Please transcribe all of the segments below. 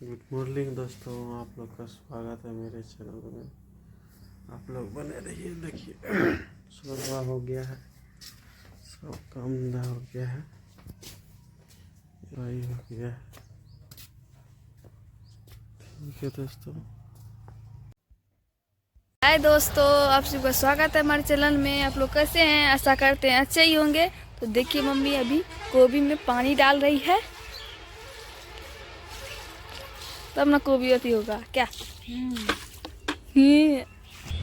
Good morning दोस्तों, आप लोग का स्वागत है मेरे चैनल में। आप लोग बने रहिए। देखिए सुबह हो गया है, सब काम धंधा हो गया है, वही हो गया है। ठीक है दोस्तों। हाय दोस्तों, आप सबका स्वागत है हमारे चैनल में। आप लोग कैसे हैं? आशा करते हैं अच्छे ही होंगे। तो देखिए मम्मी अभी गोभी में पानी डाल रही है, तब ना गोभी अति होगा क्या।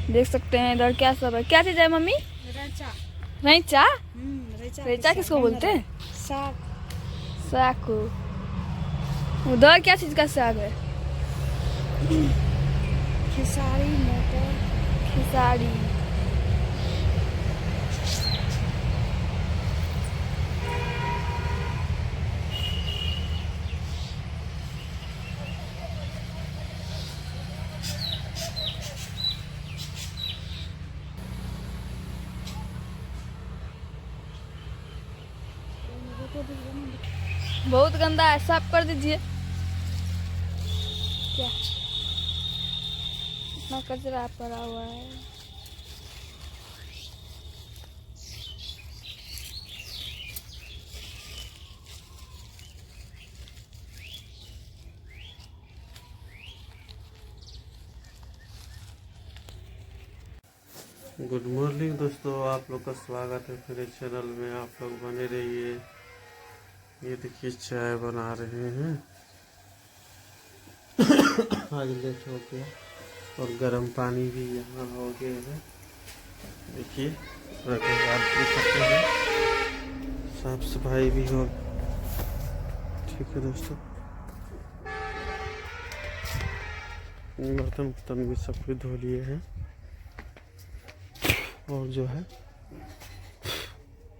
देख सकते हैं इधर क्या सब है। क्या चीज है मम्मी? रैंचा। रैंचा? रैंचा रैंचा किसको बोलते हैं? साग। साग को। उधर क्या चीज का साग है? खेसारी, मटर। खेसारी। बहुत गंदा है, साफ कर दीजिए। क्या इतना कचरा पड़ा हुआ है। गुड मॉर्निंग दोस्तों, आप लोग का स्वागत है मेरे चैनल में। आप लोग बने रहिए। ये देखिए चाय बना रहे हैं। आज लेट हो गया और गर्म पानी भी यहाँ हो गया है। देखिए आप देख सकते हैं, साफ सफाई भी हो। ठीक है दोस्तों, बर्तन भी सब कुछ धो लिए हैं। और जो है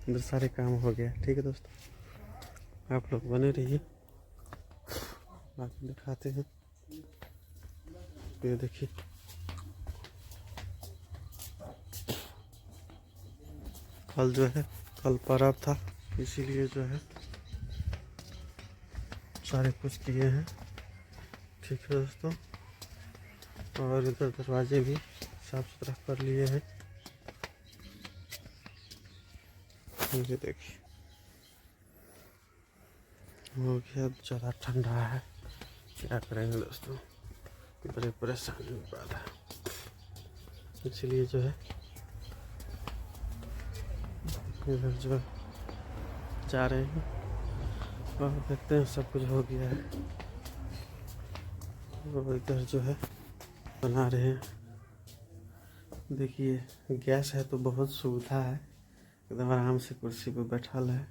इधर सारे काम हो गया। ठीक है दोस्तों, आप लोग बने रहिए, बाकी दिखाते हैं। ये देखिए कल जो है, कल पर्व था, इसीलिए जो है सारे कुछ किए हैं। ठीक है दोस्तों, और इधर दरवाजे भी साफ सुथरा कर लिए हैं। ये देखिए हो गया, ज़्यादा ठंडा है, क्या करेंगे दोस्तों, बड़े परेशानी की बात है। इसलिए जो है इधर जो जा रहे हैं और देखते हैं सब कुछ हो गया है। और इधर जो है बना रहे हैं। देखिए गैस है तो बहुत सुविधा है, एकदम आराम से कुर्सी पे बैठल है,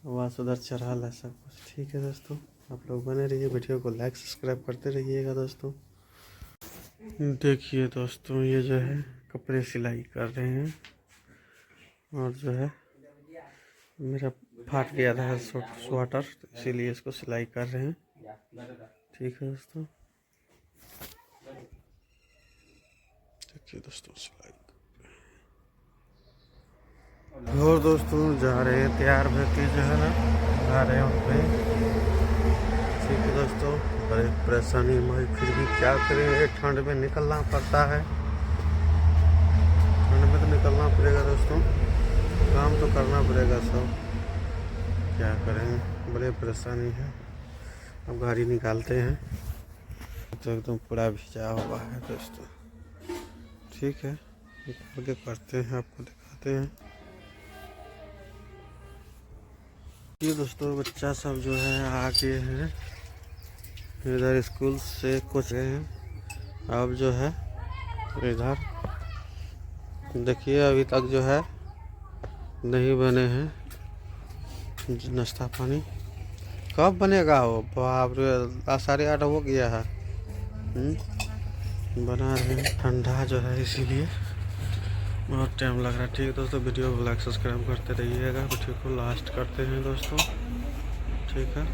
आवाज़ उधर चढ़ल है, सब कुछ ठीक है दोस्तों। आप लोग बने रहिए, वीडियो को लाइक सब्सक्राइब करते रहिएगा दोस्तों। देखिए दोस्तों, ये जो है कपड़े सिलाई कर रहे हैं, और जो है मेरा फाट गया था स्वेटर, तो इसीलिए इसको सिलाई कर रहे हैं। ठीक है दोस्तों, देखिए दोस्तों सिलाई। और दोस्तों जा रहे हैं, तैयार होके जो है ना जा रहे हैं वहाँ पे। ठीक है दोस्तों, बड़ी परेशानी हमारी, फिर भी क्या करें, ठंड में निकलना पड़ता है। ठंड में तो निकलना पड़ेगा दोस्तों, काम तो करना पड़ेगा सब, क्या करेंगे, बड़े परेशानी है। अब गाड़ी निकालते हैं, तो एकदम पूरा भिजा हुआ है दोस्तों। ठीक है, निकाल के करते हैं, आपको दिखाते हैं। ये दोस्तों बच्चा सब जो है आ गए हैं, इधर स्कूल से कुछ गए हैं। अब जो है इधर देखिए, अभी तक जो है नहीं बने हैं नाश्ता पानी। कब बनेगा वो? बाप रे, 8:30 हो गया है। बना रहे हैं, ठंडा जो है इसीलिए बहुत टाइम लग रहा है। ठीक है दोस्तों, वीडियो को लाइक सब्सक्राइब करते रहिएगा। वीडियो को लास्ट करते हैं दोस्तों, ठीक है।